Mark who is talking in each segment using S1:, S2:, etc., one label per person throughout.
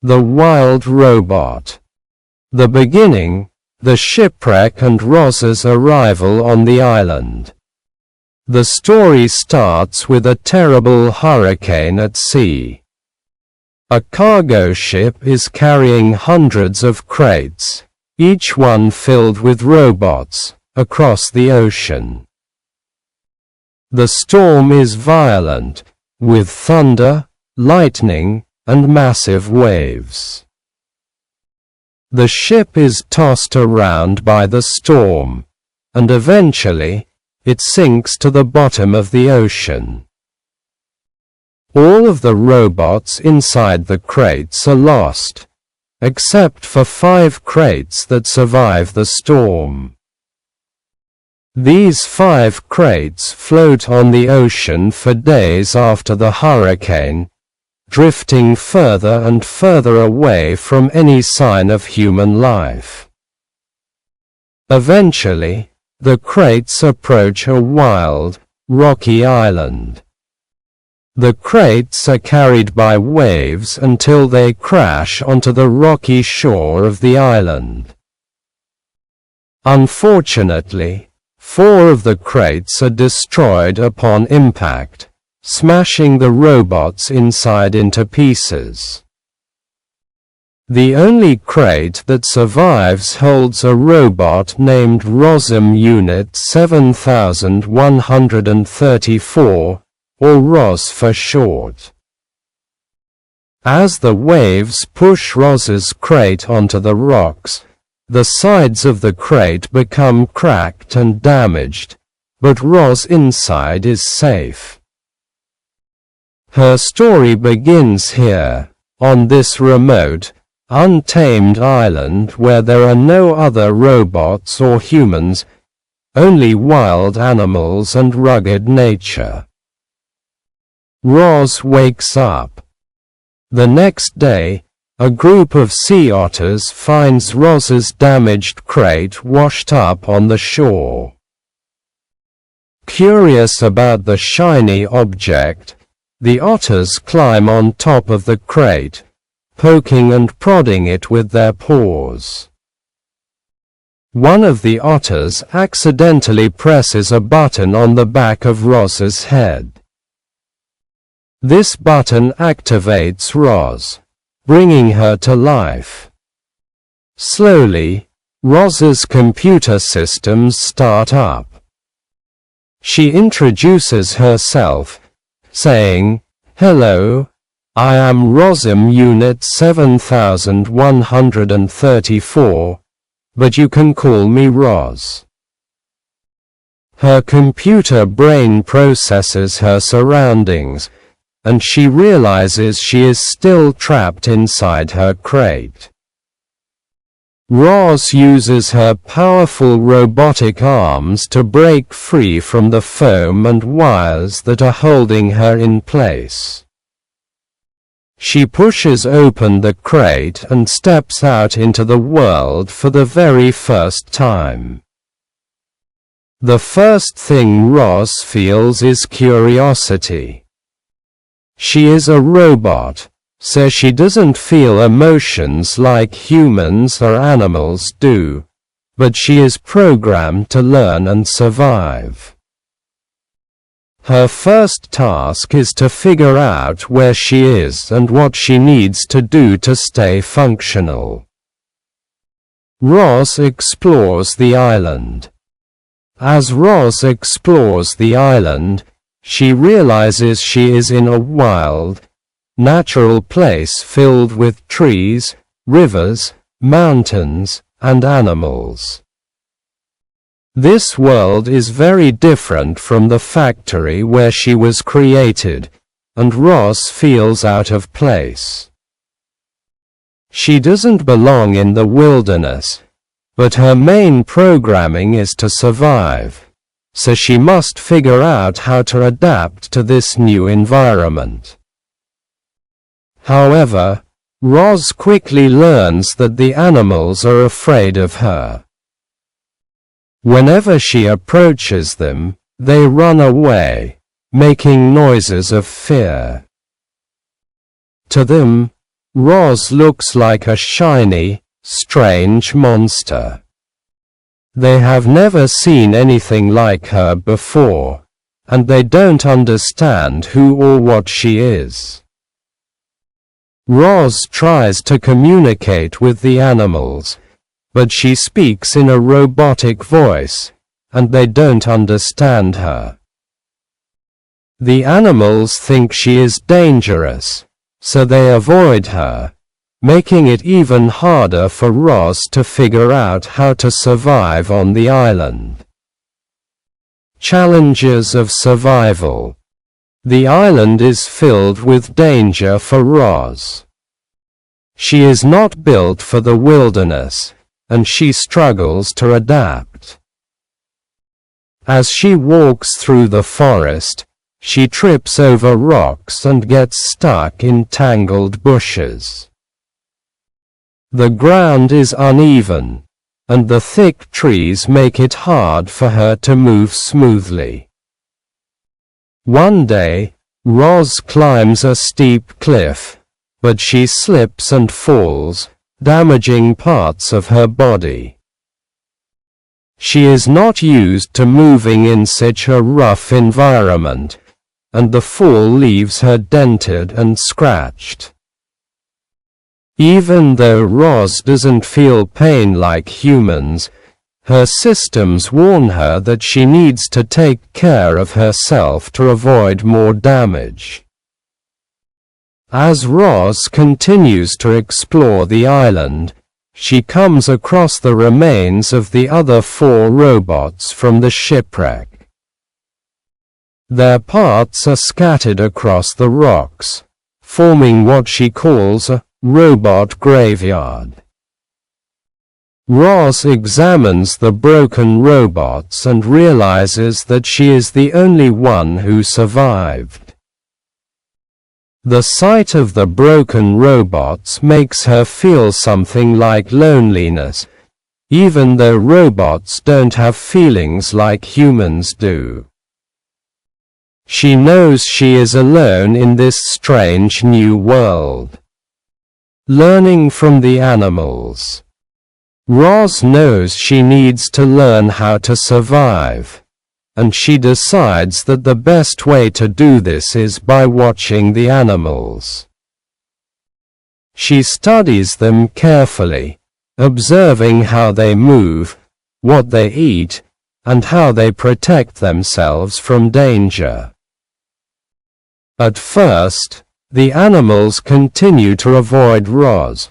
S1: The Wild Robot. The beginning, the shipwreck and Roz's arrival on the island. The story starts with a terrible hurricane at sea. A cargo ship is carrying hundreds of crates, each one filled with robots, across the ocean. The storm is violent, with thunder, lightning, and massive waves. The ship is tossed around by the storm, and eventually, it sinks to the bottom of the ocean. All of the robots inside the crates are lost, except for 5 crates that survive the storm. These 5 crates float on the ocean for days after the hurricane, drifting further and further away from any sign of human life. Eventually, the crates approach a wild, rocky island. The crates are carried by waves until they crash onto the rocky shore of the island. Unfortunately, 4 of the crates are destroyed upon impact, smashing the robots inside into pieces. The only crate that survives holds a robot named Rosm Unit 7134, or Roz for short. As the waves push Roz's crate onto the rocks, the sides of the crate become cracked and damaged, but Roz inside is safe. Her story begins here, on this remote, untamed island where there are no other robots or humans, only wild animals and rugged nature. Roz wakes up. The next day, a group of sea otters finds Roz's damaged crate washed up on the shore. Curious about the shiny object, the otters climb on top of the crate, poking and prodding it with their paws. One of the otters accidentally presses a button on the back of Roz's head. This button activates Roz, bringing her to life. Slowly, Roz's computer systems start up. She introduces herself, saying, "Hello, I am Rosm Unit 7134, but you can call me Roz." Her computer brain processes her surroundings, and she realizes she is still trapped inside her crate. Roz uses her powerful robotic arms to break free from the foam and wires that are holding her in place. She pushes open the crate and steps out into the world for the very first time. The first thing Roz feels is curiosity. She is a robot, so she doesn't feel emotions like humans or animals do, but she is programmed to learn and survive. Her first task is to figure out where she is and what she needs to do to stay functional. Roz explores the island. As Roz explores the island, she realizes she is in a wild, natural place filled with trees, rivers, mountains, and animals. This world is very different from the factory where she was created, and Roz feels out of place. She doesn't belong in the wilderness, but her main programming is to survive, so she must figure out how to adapt to this new environment. However, Roz quickly learns that the animals are afraid of her. Whenever she approaches them, they run away, making noises of fear. To them, Roz looks like a shiny, strange monster. They have never seen anything like her before, and they don't understand who or what she is. Roz tries to communicate with the animals, but she speaks in a robotic voice, and they don't understand her. The animals think she is dangerous, so they avoid her, making it even harder for Roz to figure out how to survive on the island. Challenges of survival. The island is filled with danger for Roz. She is not built for the wilderness, and she struggles to adapt. As she walks through the forest, she trips over rocks and gets stuck in tangled bushes. The ground is uneven, and the thick trees make it hard for her to move smoothly. One day, Roz climbs a steep cliff, but she slips and falls, damaging parts of her body. She is not used to moving in such a rough environment, and the fall leaves her dented and scratched. Even though Roz doesn't feel pain like humans, her systems warn her that she needs to take care of herself to avoid more damage. As Roz continues to explore the island, she comes across the remains of the other 4 robots from the shipwreck. Their parts are scattered across the rocks, forming what she calls a robot graveyard. Roz examines the broken robots and realizes that she is the only one who survived. The sight of the broken robots makes her feel something like loneliness, even though robots don't have feelings like humans do. She knows she is alone in this strange new world. Learning from the animals. Roz knows she needs to learn how to survive, and she decides that the best way to do this is by watching the animals. She studies them carefully, observing how they move, what they eat, and how they protect themselves from danger. At first, the animals continue to avoid Roz,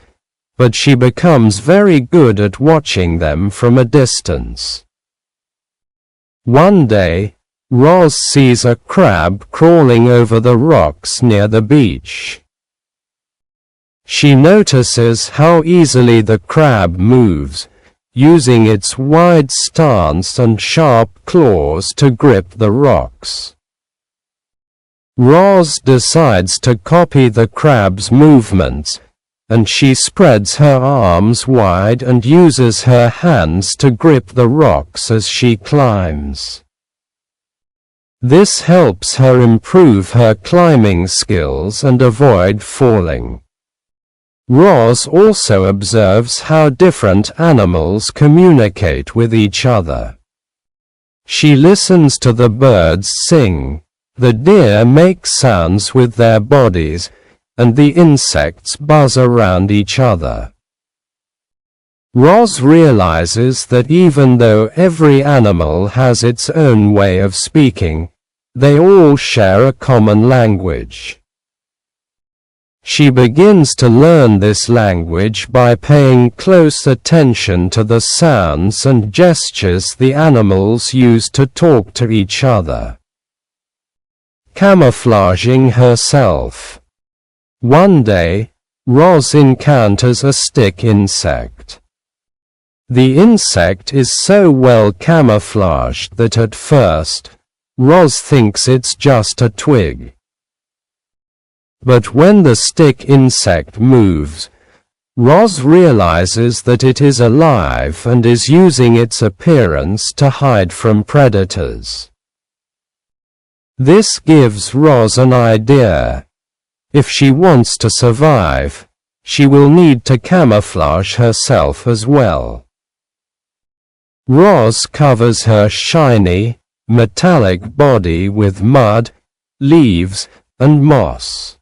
S1: but she becomes very good at watching them from a distance. One day, Roz sees a crab crawling over the rocks near the beach. She notices how easily the crab moves, using its wide stance and sharp claws to grip the rocks. Roz decides to copy the crab's movements, and she spreads her arms wide and uses her hands to grip the rocks as she climbs. This helps her improve her climbing skills and avoid falling. Roz also observes how different animals communicate with each other. She listens to the birds sing, the deer make sounds with their bodies, and the insects buzz around each other. Roz realizes that even though every animal has its own way of speaking, they all share a common language. She begins to learn this language by paying close attention to the sounds and gestures the animals use to talk to each other. Camouflaging herself. One day, Roz encounters a stick insect. The insect is so well camouflaged that at first, Roz thinks it's just a twig. But when the stick insect moves, Roz realizes that it is alive and is using its appearance to hide from predators. This gives Roz an idea. If she wants to survive, she will need to camouflage herself as well. Roz covers her shiny, metallic body with mud, leaves, and moss.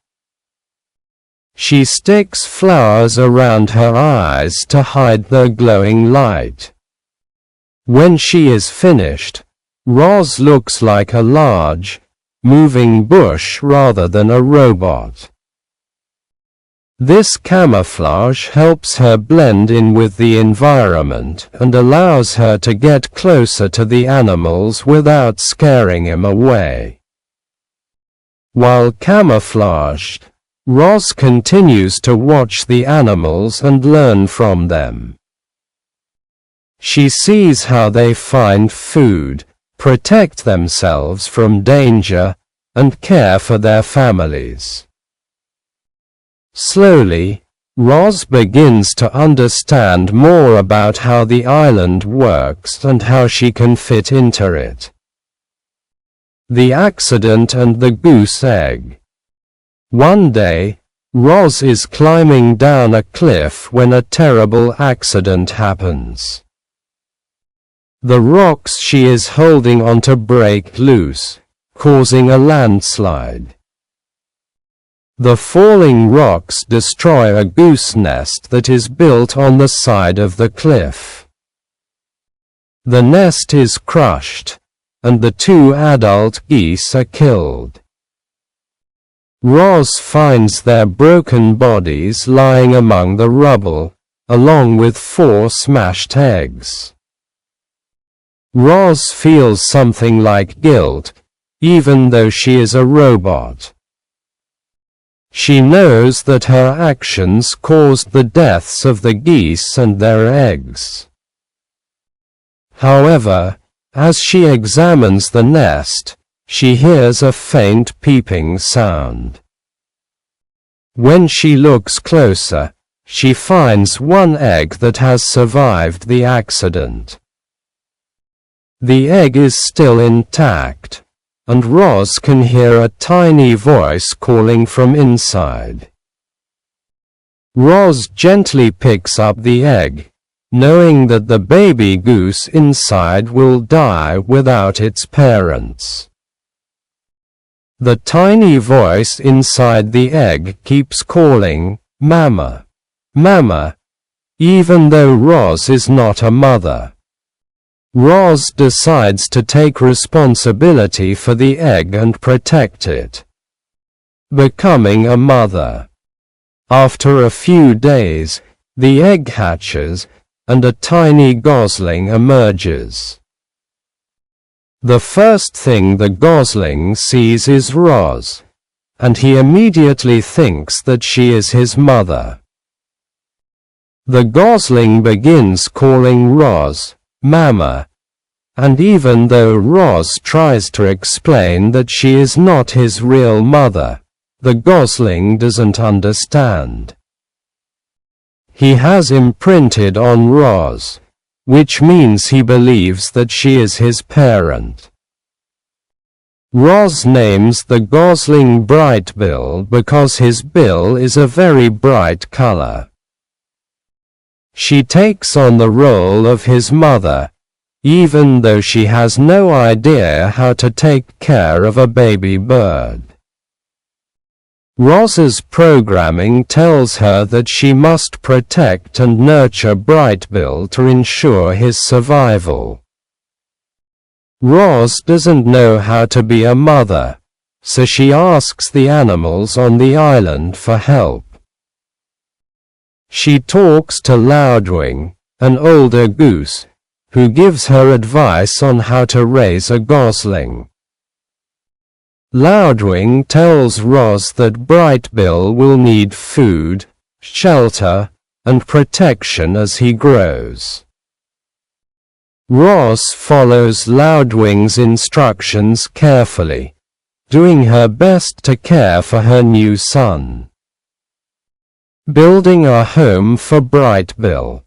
S1: She sticks flowers around her eyes to hide the glowing light. When she is finished, Roz looks like a large, moving bush rather than a robot. This camouflage helps her blend in with the environment and allows her to get closer to the animals without scaring them away. While camouflaged, Roz continues to watch the animals and learn from them. She sees how they find food, protect themselves from danger, and care for their families. Slowly, Roz begins to understand more about how the island works and how she can fit into it. The accident and the goose egg. One day, Roz is climbing down a cliff when a terrible accident happens. The rocks she is holding onto break loose, causing a landslide. The falling rocks destroy a goose nest that is built on the side of the cliff. The nest is crushed, and the 2 adult geese are killed. Roz finds their broken bodies lying among the rubble, along with 4 smashed eggs. Roz feels something like guilt, even though she is a robot. She knows that her actions caused the deaths of the geese and their eggs. However, as she examines the nest, she hears a faint peeping sound. When she looks closer, she finds one egg that has survived the accident. The egg is still intact, and Roz can hear a tiny voice calling from inside. Roz gently picks up the egg, knowing that the baby goose inside will die without its parents. The tiny voice inside the egg keeps calling, "Mama, Mama," even though Roz is not a mother. Roz decides to take responsibility for the egg and protect it, becoming a mother. After a few days, the egg hatches, and a tiny gosling emerges. The first thing the gosling sees is Roz, and he immediately thinks that she is his mother. The gosling begins calling Roz, "Mama," and even though Roz tries to explain that she is not his real mother, the gosling doesn't understand. He has imprinted on Roz, which means he believes that she is his parent. Roz names the gosling Brightbill because his bill is a very bright color. She takes on the role of his mother, even though she has no idea how to take care of a baby bird. Roz's programming tells her that she must protect and nurture Brightbill to ensure his survival. Roz doesn't know how to be a mother, so she asks the animals on the island for help. She talks to Loudwing, an older goose, who gives her advice on how to raise a gosling. Loudwing tells Roz that Brightbill will need food, shelter, and protection as he grows. Roz follows Loudwing's instructions carefully, doing her best to care for her new son. Building a home for Brightbill.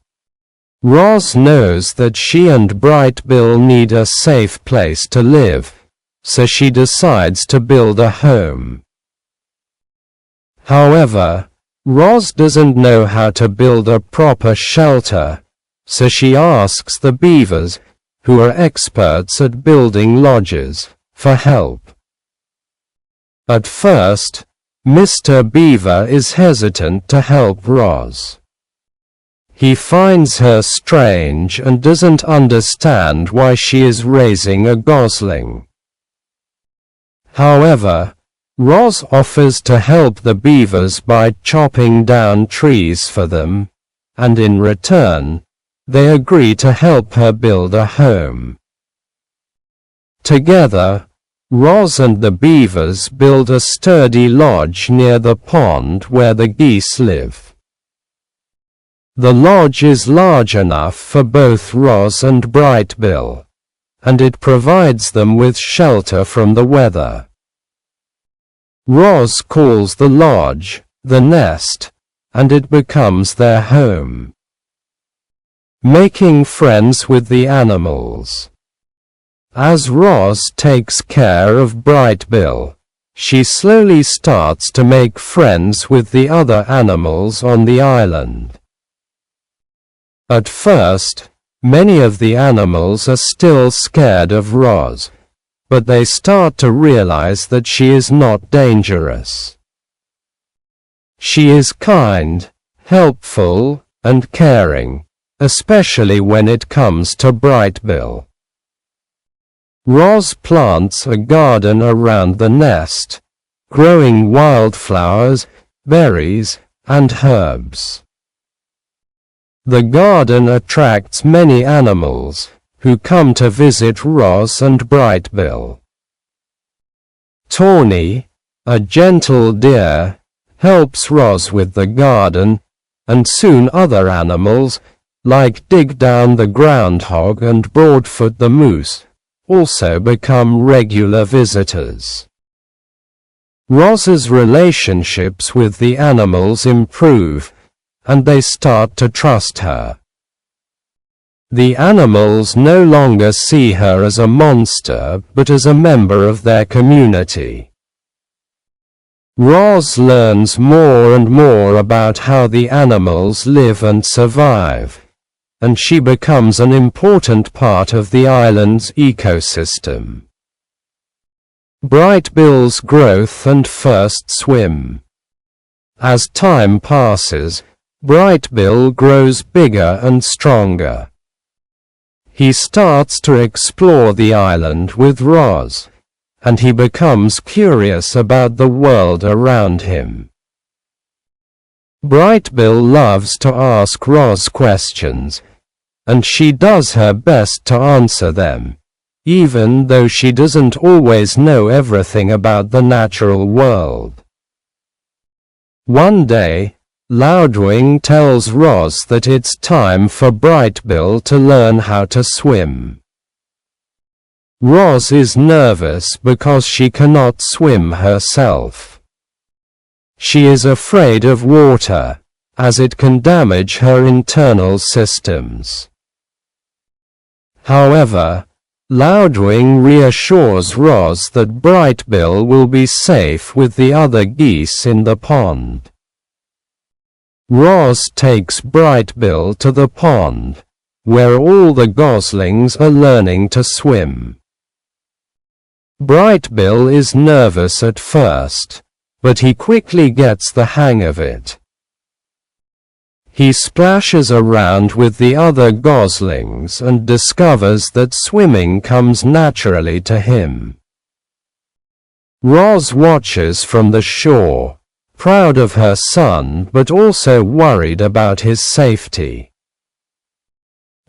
S1: Roz knows that she and Brightbill need a safe place to live, so she decides to build a home. However, Roz doesn't know how to build a proper shelter, so she asks the beavers, who are experts at building lodges, for help. At first, Mr. Beaver is hesitant to help Roz. He finds her strange and doesn't understand why she is raising a gosling. However, Roz offers to help the beavers by chopping down trees for them, and in return, they agree to help her build a home. Together, Roz and the beavers build a sturdy lodge near the pond where the geese live. The lodge is large enough for both Roz and Brightbill, and it provides them with shelter from the weather. Roz calls the lodge the nest, and it becomes their home. Making friends with the animals. As Roz takes care of Brightbill, she slowly starts to make friends with the other animals on the island. At first, many of the animals are still scared of Roz, but they start to realize that she is not dangerous. She is kind, helpful, and caring, especially when it comes to Brightbill. Roz plants a garden around the nest, growing wildflowers, berries, and herbs. The garden attracts many animals, who come to visit Roz and Brightbill. Tawny, a gentle deer, helps Roz with the garden, and soon other animals, like Dig Down the groundhog and Broadfoot the moose, also become regular visitors. Roz's relationships with the animals improve, and they start to trust her. The animals no longer see her as a monster but as a member of their community. Roz learns more and more about how the animals live and survive, and she becomes an important part of the island's ecosystem. Brightbill's growth and first swim. As time passes, Brightbill grows bigger and stronger. He starts to explore the island with Roz, and he becomes curious about the world around him. Brightbill loves to ask Roz questions, and she does her best to answer them, even though she doesn't always know everything about the natural world. One day, Loudwing tells Roz that it's time for Brightbill to learn how to swim. Roz is nervous because she cannot swim herself. She is afraid of water, as it can damage her internal systems. However, Loudwing reassures Roz that Brightbill will be safe with the other geese in the pond. Roz takes Brightbill to the pond, where all the goslings are learning to swim. Brightbill is nervous at first, but he quickly gets the hang of it. He splashes around with the other goslings and discovers that swimming comes naturally to him. Roz watches from the shore, proud of her son but also worried about his safety.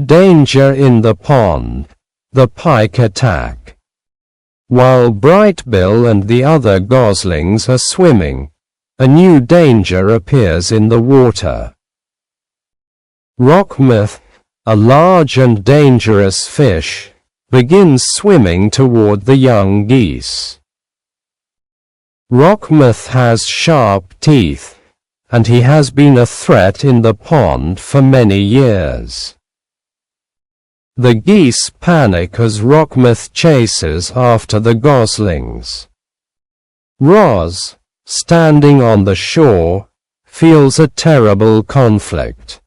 S1: Danger in the pond. The pike attack. While Brightbill and the other goslings are swimming, a new danger appears in the water. Rockmouth, a large and dangerous fish, begins swimming toward the young geese. Rockmouth has sharp teeth, and he has been a threat in the pond for many years. The geese panic as Rockmouth chases after the goslings. Roz, standing on the shore, feels a terrible conflict.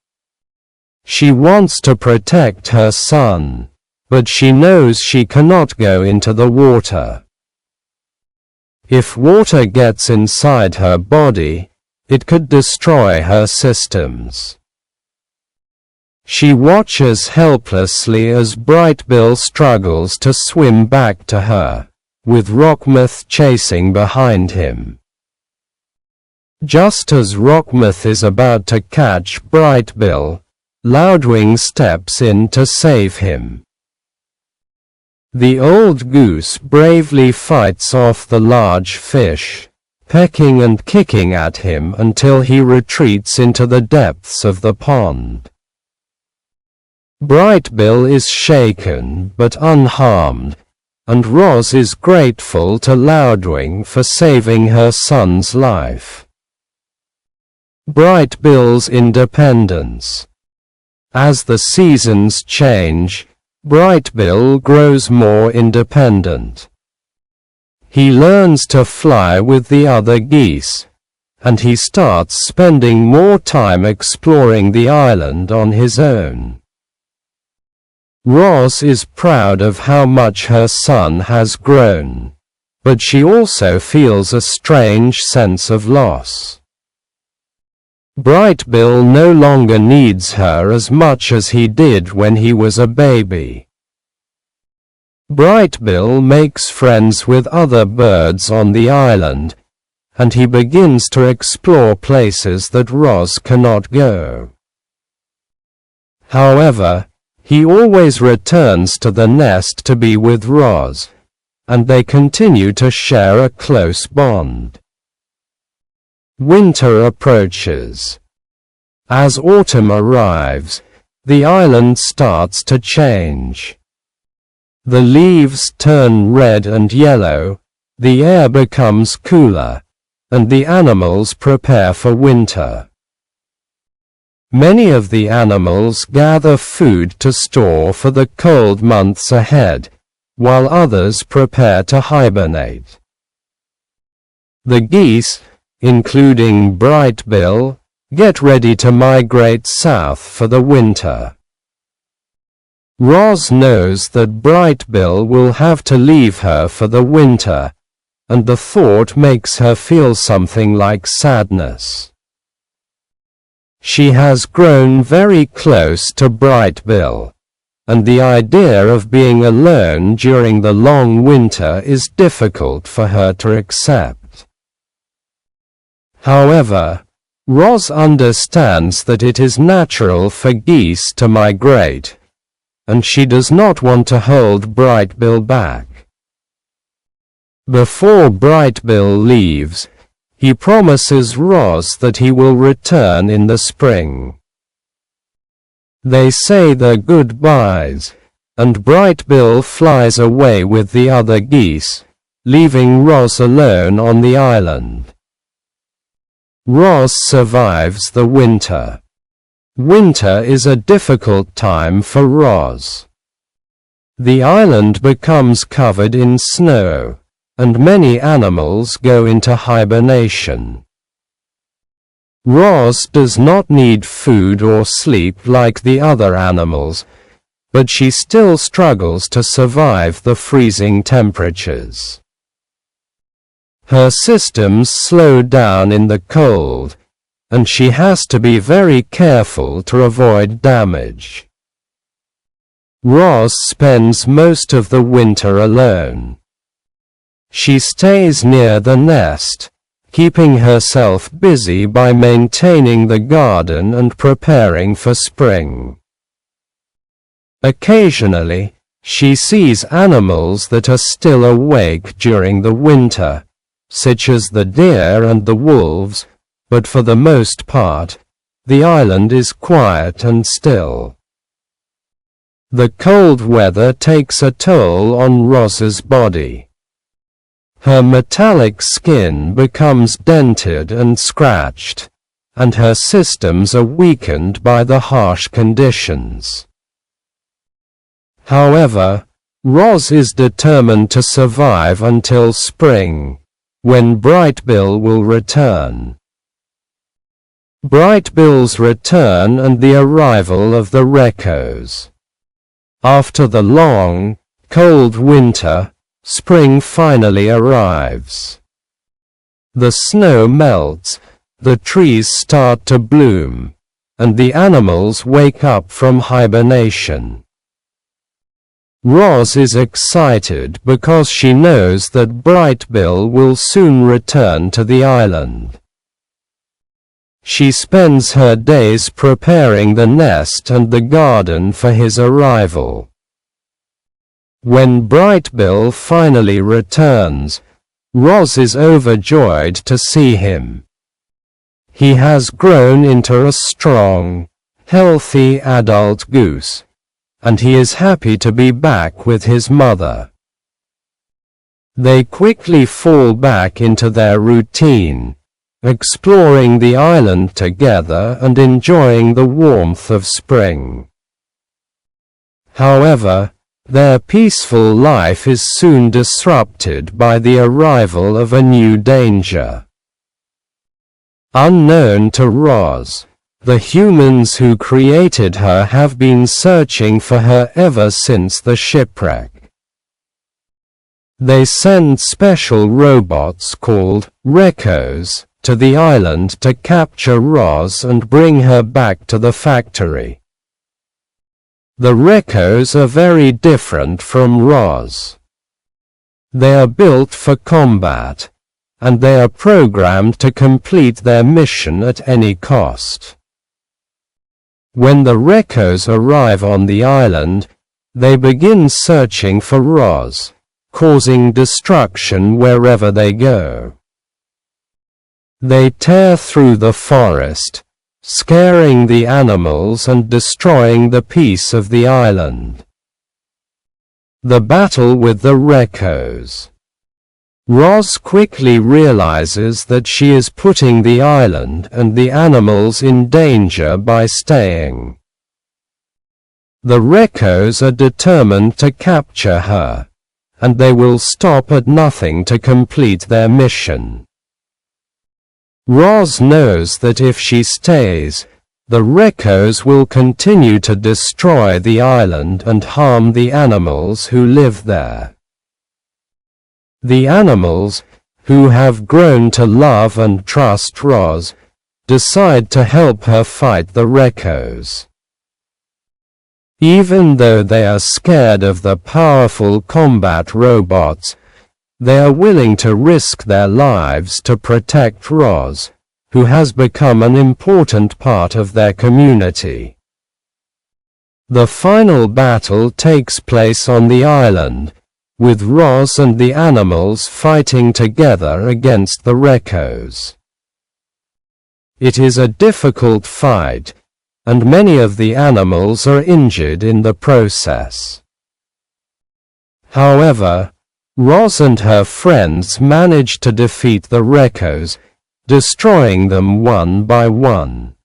S1: She wants to protect her son, but she knows she cannot go into the water. If water gets inside her body, it could destroy her systems. She watches helplessly as Brightbill struggles to swim back to her, with Rockmouth chasing behind him. Just as Rockmouth is about to catch Brightbill, Loudwing steps in to save him. The old goose bravely fights off the large fish, pecking and kicking at him until he retreats into the depths of the pond. Brightbill is shaken but unharmed, and Roz is grateful to Loudwing for saving her son's life. Brightbill's independence. As the seasons change, Brightbill grows more independent. He learns to fly with the other geese, and he starts spending more time exploring the island on his own. Roz is proud of how much her son has grown, but she also feels a strange sense of loss. Brightbill no longer needs her as much as he did when he was a baby. Brightbill makes friends with other birds on the island, and he begins to explore places that Roz cannot go. However, he always returns to the nest to be with Roz, and they continue to share a close bond. Winter approaches. As autumn arrives, the island starts to change. The leaves turn red and yellow, the air becomes cooler, and the animals prepare for winter. Many of the animals gather food to store for the cold months ahead, while others prepare to hibernate. The geese, including Brightbill, get ready to migrate south for the winter. Roz knows that Brightbill will have to leave her for the winter, and the thought makes her feel something like sadness. She has grown very close to Brightbill, and the idea of being alone during the long winter is difficult for her to accept. However, Roz understands that it is natural for geese to migrate, and she does not want to hold Brightbill back. Before Brightbill leaves, he promises Roz that he will return in the spring. They say their goodbyes, and Brightbill flies away with the other geese, leaving Roz alone on the island. Roz survives the winter. Winter is a difficult time for Roz. The island becomes covered in snow, and many animals go into hibernation. Roz does not need food or sleep like the other animals, but she still struggles to survive the freezing temperatures. Her systems slow down in the cold, and she has to be very careful to avoid damage. Roz spends most of the winter alone. She stays near the nest, keeping herself busy by maintaining the garden and preparing for spring. Occasionally, she sees animals that are still awake during the winter, such as the deer and the wolves, but for the most part, the island is quiet and still. The cold weather takes a toll on Roz's body. Her metallic skin becomes dented and scratched, and her systems are weakened by the harsh conditions. However, Roz is determined to survive until spring, when Brightbill will return. Bright Bill's return and the arrival of the Rekkos. After the long, cold winter, spring finally arrives. The snow melts, the trees start to bloom, and the animals wake up from hibernation. Roz is excited because she knows that Bright Bill will soon return to the island. She spends her days preparing the nest and the garden for his arrival. When Bright Bill finally returns, Roz is overjoyed to see him. He has grown into a strong, healthy adult goose, and he is happy to be back with his mother. They quickly fall back into their routine, exploring the island together and enjoying the warmth of spring. However, their peaceful life is soon disrupted by the arrival of a new danger. Unknown to Roz, the humans who created her have been searching for her ever since the shipwreck. They send special robots called Rekkos to the island to capture Roz and bring her back to the factory. The Rekkos are very different from Roz. They are built for combat, and they are programmed to complete their mission at any cost. When the Rekkos arrive on the island, they begin searching for Roz, causing destruction wherever they go. They tear through the forest, scaring the animals and destroying the peace of the island. The battle with the Rekkos. Roz quickly realizes that she is putting the island and the animals in danger by staying. The Rekkos are determined to capture her, and they will stop at nothing to complete their mission. Roz knows that if she stays, the Rekkos will continue to destroy the island and harm the animals who live there. The animals, who have grown to love and trust Roz, decide to help her fight the Rekkos. Even though they are scared of the powerful combat robots, they are willing to risk their lives to protect Roz, who has become an important part of their community. The final battle takes place on the island, with Roz and the animals fighting together against the Rekkos. It is a difficult fight, and many of the animals are injured in the process. However, Roz and her friends manage to defeat the Rekkos, destroying them one by one.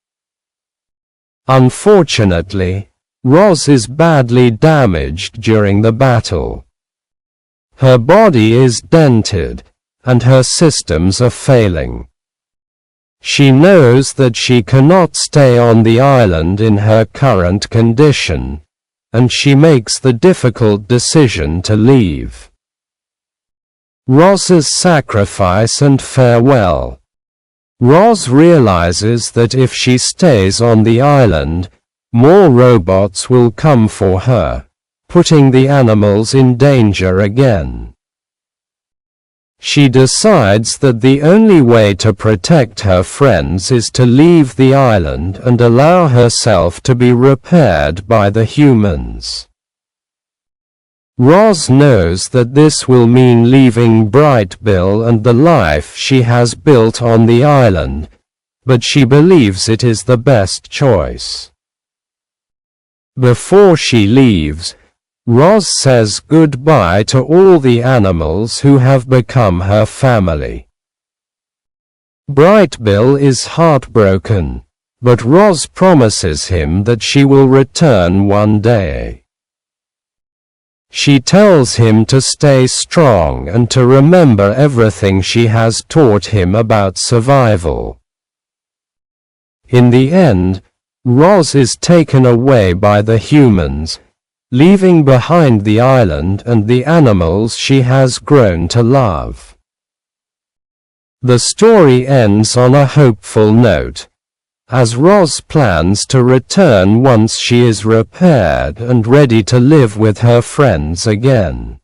S1: Unfortunately, Roz is badly damaged during the battle. Her body is dented, and her systems are failing. She knows that she cannot stay on the island in her current condition, and she makes the difficult decision to leave. Roz's sacrifice and farewell. Roz realizes that if she stays on the island, more robots will come for her, putting the animals in danger again. She decides that the only way to protect her friends is to leave the island and allow herself to be repaired by the humans. Roz knows that this will mean leaving Bright Bill and the life she has built on the island, but she believes it is the best choice. Before she leaves, Roz says goodbye to all the animals who have become her family. Bright Bill is heartbroken, but Roz promises him that she will return one day. She tells him to stay strong and to remember everything she has taught him about survival. In the end, Roz is taken away by the humans, leaving behind the island and the animals she has grown to love. The story ends on a hopeful note, as Roz plans to return once she is repaired and ready to live with her friends again.